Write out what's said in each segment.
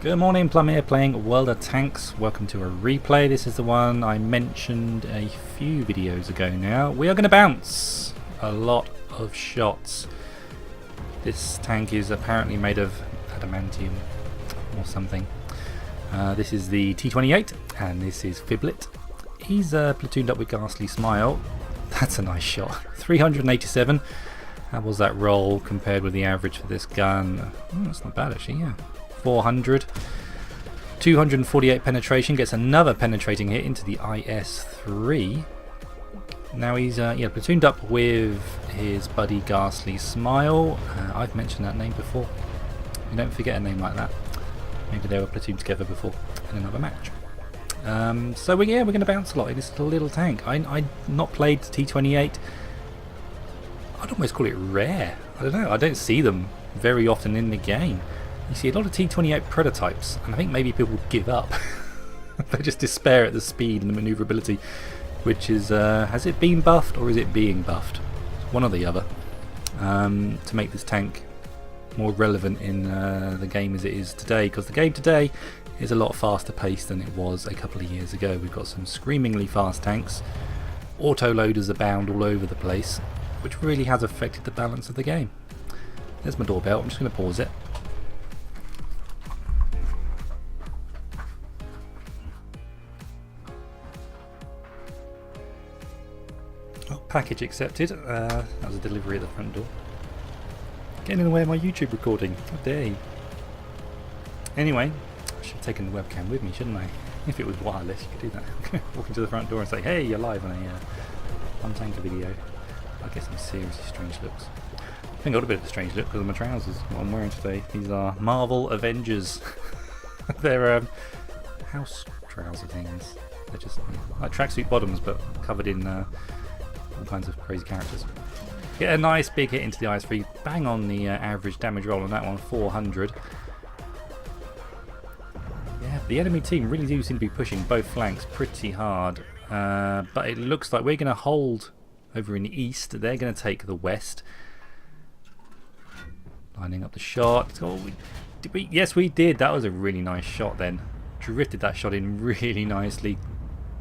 Good morning, Plum here, playing World of Tanks. Welcome to a replay. This is the one I mentioned a few videos ago now. We are going to bounce a lot of shots. This tank is apparently made of adamantium or something. This is the T28 and this is Phiblit. He's platooned up with Ghastly Smile. That's a nice shot. 387. How was that roll compared with the average for this gun? Oh, that's not bad actually, yeah. 400. 248 penetration, gets another penetrating hit into the IS-3. Now he's platooned up with his buddy Ghastly Smile. I've mentioned that name before. You don't forget a name like that. Maybe they were platooned together before in another match. So we're going to bounce a lot in this little tank. I've not played T28. I'd almost call it rare. I don't know. I don't see them very often in the game. You see a lot of T28 prototypes, and I think maybe people give up. They just despair at the speed and the manoeuvrability, which is, has it been buffed or is it being buffed? One or the other. To make this tank more relevant in the game as it is today, because the game today is a lot faster paced than it was a couple of years ago. We've got some screamingly fast tanks. Auto-loaders abound all over the place, which really has affected the balance of the game. There's my doorbell, I'm just going to pause it. Package accepted. That was a delivery at the front door. Getting in the way of my YouTube recording. How dare you? Anyway, I should have taken the webcam with me, shouldn't I? If it was wireless, you could do that. Walk into the front door and say, "Hey, you're live on a tanker video." I get some seriously strange looks. I think I got a bit of a strange look because of my trousers. What I'm wearing today. These are Marvel Avengers. They're house trouser things. They're just like tracksuit bottoms, but covered in all kinds of crazy characters. Get a nice big hit into the IS-3, bang on the average damage roll on that one, 400. Yeah, the enemy team really do seem to be pushing both flanks pretty hard, but it looks like we're going to hold over in the east. They're going to take the west. Lining up the shot. Oh, did we? Yes, we did. That was a really nice shot then. Drifted that shot in really nicely.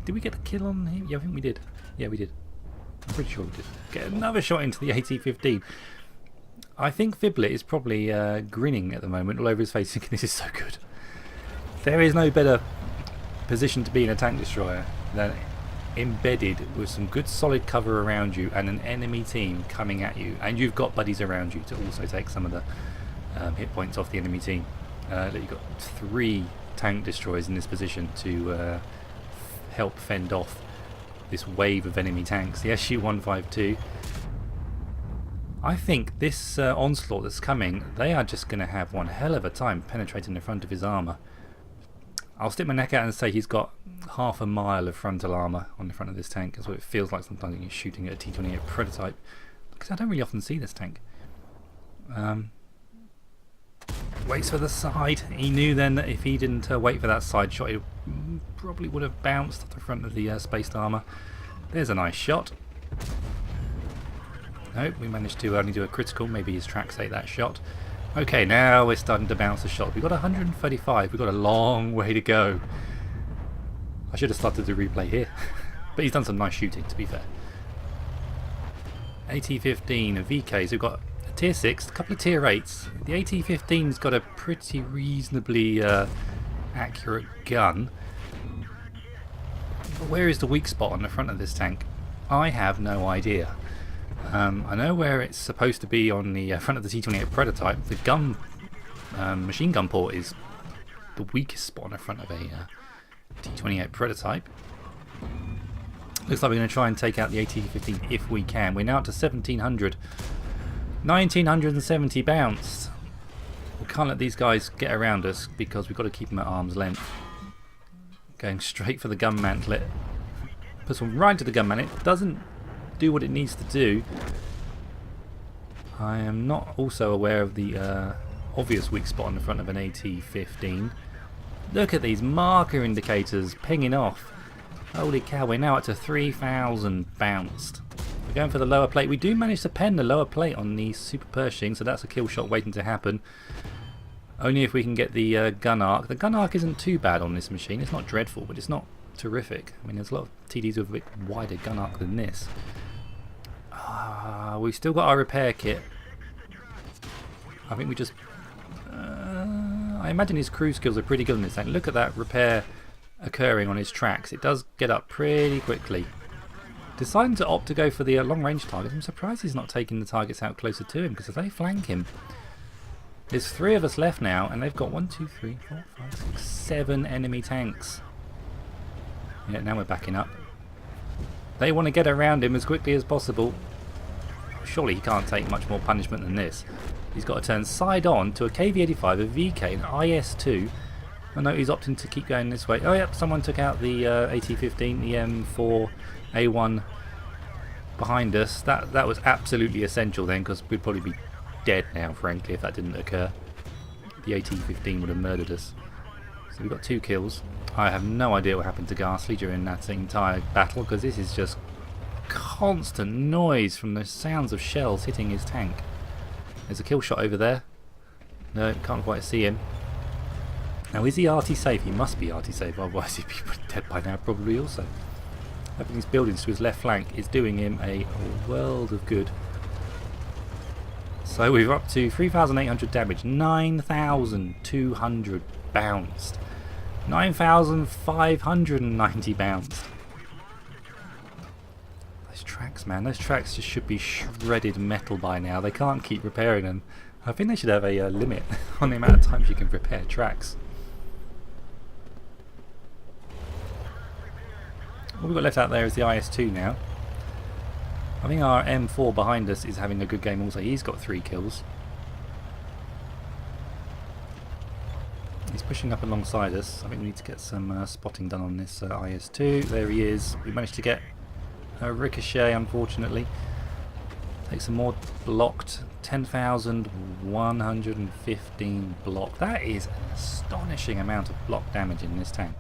Did we get the kill on him? Yeah, I think we did. Yeah, we did. I'm pretty sure we did. Get another shot into the AT-15. I think Phiblit is probably grinning at the moment all over his face, thinking this is so good. There is no better position to be in a tank destroyer than embedded with some good solid cover around you and an enemy team coming at you, and you've got buddies around you to also take some of the hit points off the enemy team. You've got 3 tank destroyers in this position to help fend off this wave of enemy tanks. The SU-152. I think this onslaught that's coming, they are just going to have one hell of a time penetrating the front of his armour. I'll stick my neck out and say he's got half a mile of frontal armour on the front of this tank. That's what it feels like sometimes when you're shooting at a T28 prototype, because I don't really often see this tank. Waits for the side. He knew then that if he didn't wait for that side shot, he probably would have bounced off the front of the spaced armour. There's a nice shot. Nope, we managed to only do a critical. Maybe his tracks ate that shot. Okay, now we're starting to bounce the shot. We've got 135. We've got a long way to go. I should have started the replay here. But he's done some nice shooting, to be fair. AT-15 VKs. We've got Tier 6, a couple of Tier 8s. The AT-15's got a pretty reasonably accurate gun. But where is the weak spot on the front of this tank? I have no idea. I know where it's supposed to be on the front of the T28 prototype. The gun, machine gun port is the weakest spot on the front of a T28 prototype. Looks like we're going to try and take out the AT-15 if we can. We're now up to 1700. 1970 bounced. We can't let these guys get around us because we've got to keep them at arm's length. Going straight for the gun mantlet. Puts one right to the gun mantlet. Doesn't do what it needs to do. I am not also aware of the obvious weak spot on the front of an AT-15. Look at these marker indicators pinging off. Holy cow, we're now up to 3,000 bounced. We're going for the lower plate. We do manage to pen the lower plate on the Super Pershing, so that's a kill shot waiting to happen. Only if we can get the gun arc. The gun arc isn't too bad on this machine. It's not dreadful, but it's not terrific. I mean, there's a lot of TDs with a bit wider gun arc than this. We've still got our repair kit. I think we just... I imagine his crew skills are pretty good on this tank. Look at that repair occurring on his tracks. It does get up pretty quickly. Deciding to opt to go for the long range target. I'm surprised he's not taking the targets out closer to him, because if they flank him... There's 3 of us left now, and they've got 1, 2, 3, 4, 5, 6, 7 enemy tanks. Yeah, now we're backing up. They want to get around him as quickly as possible. Surely he can't take much more punishment than this. He's got to turn side on to a KV-85, a VK, an IS-2. I know he's opting to keep going this way. Oh yep, someone took out the AT-15, the M4A1 behind us. That was absolutely essential then, because we'd probably be dead now, frankly, if that didn't occur. The AT-15 would have murdered us. So we've got 2 kills. I have no idea what happened to Ghastly during that entire battle, because this is just constant noise from the sounds of shells hitting his tank. There's a kill shot over there. No, can't quite see him. Now, is he RT safe? He must be RT safe, otherwise he'd be dead by now, probably also. Having these buildings to his left flank is doing him a world of good. So we're up to 3,800 damage, 9,200 bounced, 9,590 bounced. Those tracks, man, those tracks just should be shredded metal by now. They can't keep repairing them. I think they should have a limit on the amount of times you can repair tracks. All we've got left out there is the IS-2 now. I think our M4 behind us is having a good game also. He's got 3 kills. He's pushing up alongside us. I think we need to get some spotting done on this IS-2. There he is. We managed to get a ricochet, unfortunately. Take some more blocked. 10,115 block. That is an astonishing amount of block damage in this tank.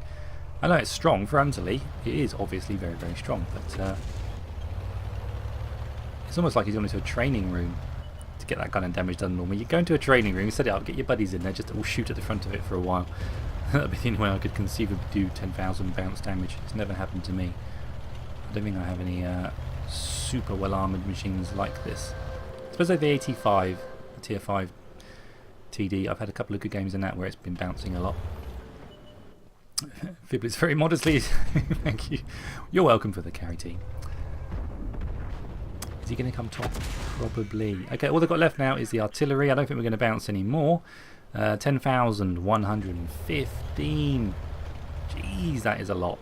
I know it's strong frontally. It is obviously very, very strong, but... it's almost like he's gone into a training room to get that kind of damage done normally. You go into a training room, set it up, get your buddies in there, just all shoot at the front of it for a while. That'd be the only way I could conceivably do 10,000 bounce damage. It's never happened to me. I don't think I have any super well armoured machines like this. I suppose like the 85, the tier 5 TD, I've had a couple of good games in that where it's been bouncing a lot. Phiblit's very modestly, thank you. You're welcome for the carry team. Is he going to come top? Probably. Okay, all they've got left now is the artillery. I don't think we're going to bounce anymore. 10,115. Jeez, that is a lot.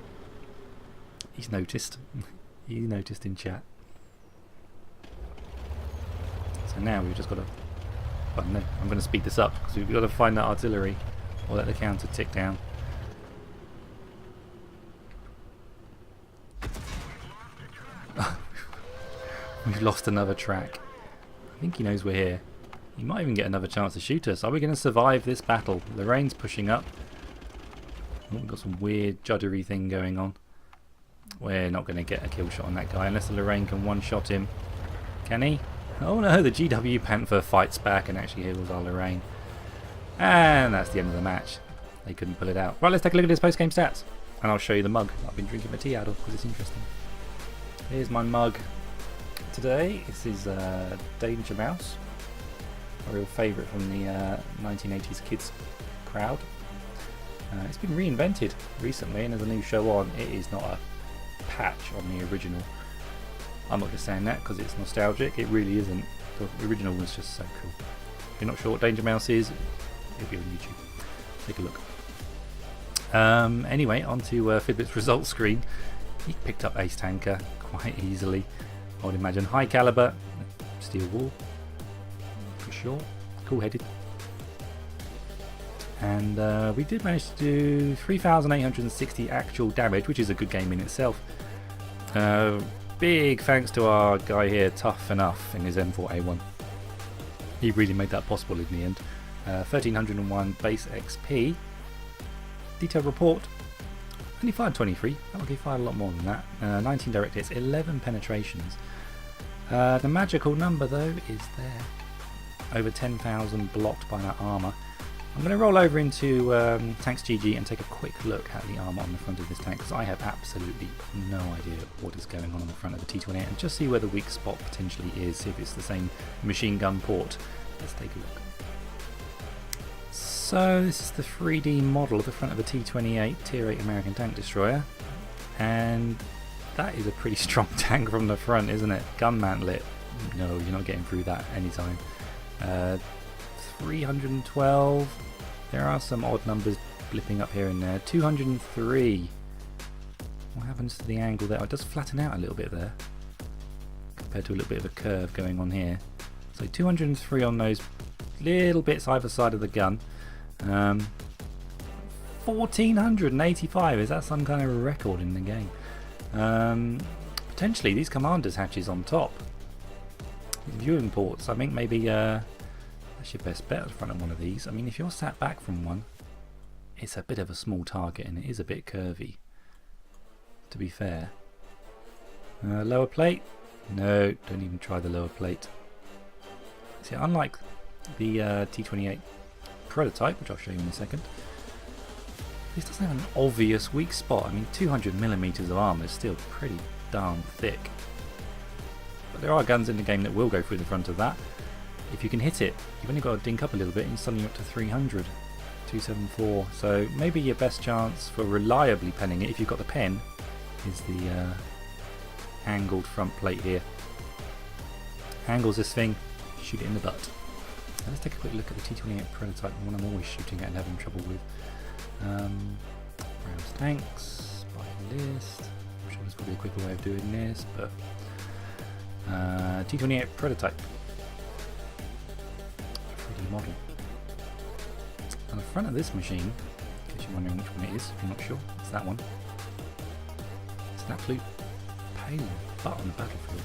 He's noticed. He noticed in chat. So now we've just got to... well, no, I'm going to speed this up because we've got to find that artillery or let the counter tick down. We've lost another track. I think he knows we're here. He might even get another chance to shoot us. Are we going to survive this battle? Lorraine's pushing up. Oh, we've got some weird juddery thing going on. We're not going to get a kill shot on that guy unless the Lorraine can one-shot him. Can he? Oh no, the GW Panther fights back and actually heals our Lorraine. And that's the end of the match. They couldn't pull it out. Right, let's take a look at his post-game stats. And I'll show you the mug I've been drinking my tea out of because it's interesting. Here's my mug. Today, this is Danger Mouse, a real favourite from the 1980s kids crowd. It's been reinvented recently and there's a new show on. It is not a patch on the original. I'm not just saying that because it's nostalgic, it really isn't. The original was just so cool. If you're not sure what Danger Mouse is, it'll be on YouTube. Take a look. Anyway, onto Phiblit's results screen. He picked up Ace Tanker quite easily. I would imagine high caliber, steel wall, for sure, cool headed. And we did manage to do 3,860 actual damage, which is a good game in itself. Big thanks to our guy here, Tough Enough, in his M4A1. He really made that possible in the end. 1,301 base XP. Detailed report. Only fired 23. That he fired a lot more than that. 19 direct hits, 11 penetrations. The magical number though is there. Over 10,000 blocked by that armour. I'm going to roll over into Tanks GG and take a quick look at the armour on the front of this tank, because I have absolutely no idea what is going on the front of the T28, and just see where the weak spot potentially is, see if it's the same machine gun port. Let's take a look. So this is the 3D model of the front of a T28 Tier 8 American tank destroyer, and that is a pretty strong tank from the front, isn't it? Gun mantle it. No, you're not getting through that anytime. 312. There are some odd numbers blipping up here and there. 203. What happens to the angle there? It does flatten out a little bit there compared to a little bit of a curve going on here. So 203 on those little bits either side of the gun. 1485. Is that some kind of record in the game? Potentially these commander's hatches on top. Viewing ports. I think maybe that's your best bet at the front of one of these. I mean, if you're sat back from one, it's a bit of a small target and it is a bit curvy, to be fair. Lower plate? No, don't even try the lower plate. See, unlike the T28 prototype, which I'll show you in a second, this doesn't have an obvious weak spot. I mean, 200mm of armour is still pretty darn thick. But there are guns in the game that will go through the front of that. If you can hit it, you've only got to dink up a little bit and suddenly you're up to 300, 274. So maybe your best chance for reliably penning it, if you've got the pen, is the angled front plate here. Angles this thing, shoot it in the butt. Now let's take a quick look at the T28 prototype, the one I'm always shooting at and having trouble with. Browse tanks, buy list. I'm sure there's probably a quicker way of doing this, but T28 prototype. 3D model. On the front of this machine, in case you're wondering which one it is, if you're not sure, it's that one. It's an absolute pain in the butt on the battlefield.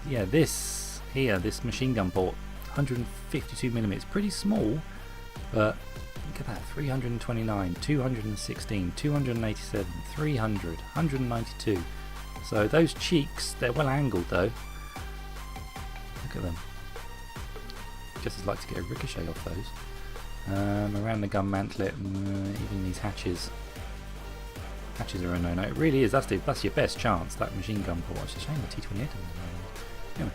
Yeah, this here, this machine gun port, 152mm, pretty small, but look at that, 329, 216, 287, 300, 192. So those cheeks, they're well angled though. Look at them. Just as like to get a ricochet off those. Around the gun mantlet, even these hatches. Hatches are a no-no. It really is. That's your best chance. That machine gun port. It's a shame the T28 doesn't. Anyway,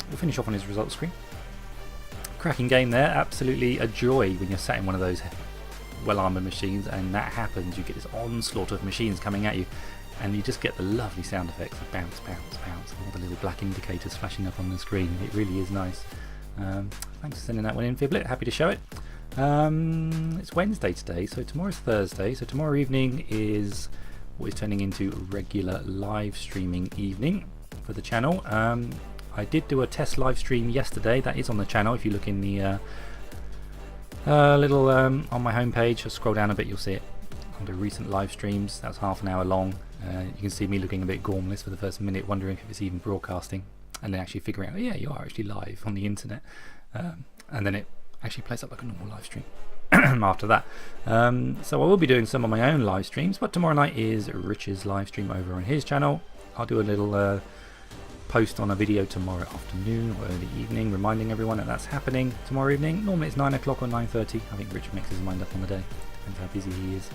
we'll finish off on his results screen. Cracking game there. Absolutely a joy when you're sat in one of those well-armoured machines, and that happens. You get this onslaught of machines coming at you, and you just get the lovely sound effects of bounce, bounce, bounce, and all the little black indicators flashing up on the screen. It really is nice. Thanks for sending that one in, Phiblit. Happy to show it. It's Wednesday today, so tomorrow's Thursday. So tomorrow evening is what is turning into regular live streaming evening for the channel. I did do a test live stream yesterday. That is on the channel. If you look in the little on my homepage, just scroll down a bit, you'll see it under recent live streams. That was half an hour long. You can see me looking a bit gormless for the first minute, wondering if it's even broadcasting, and then actually figuring out, oh, yeah, you are actually live on the internet, and then it actually plays up like a normal live stream after that. So I will be doing some of my own live streams, but tomorrow night is Rich's live stream over on his channel. I'll do a little post on a video tomorrow afternoon or early evening, reminding everyone that that's happening tomorrow evening. Normally it's 9 o'clock or 9:30. I think Rich makes his mind up on the day, depends how busy he is.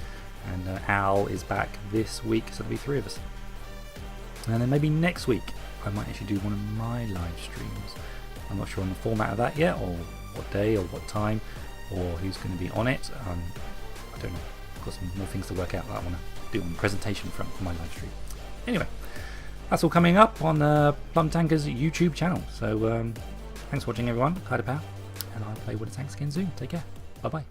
And Al is back this week, so there'll be 3 of us. And then maybe next week I might actually do one of my live streams. I'm not sure on the format of that yet, or what day or what time, or who's going to be on it. I don't know. I've got some more things to work out that I want to do on the presentation front for my live stream. Anyway, that's all coming up on Plum Tanker's YouTube channel. So thanks for watching, everyone. Kaida Pow, and I'll play Wood Tanks again soon. Take care. Bye bye.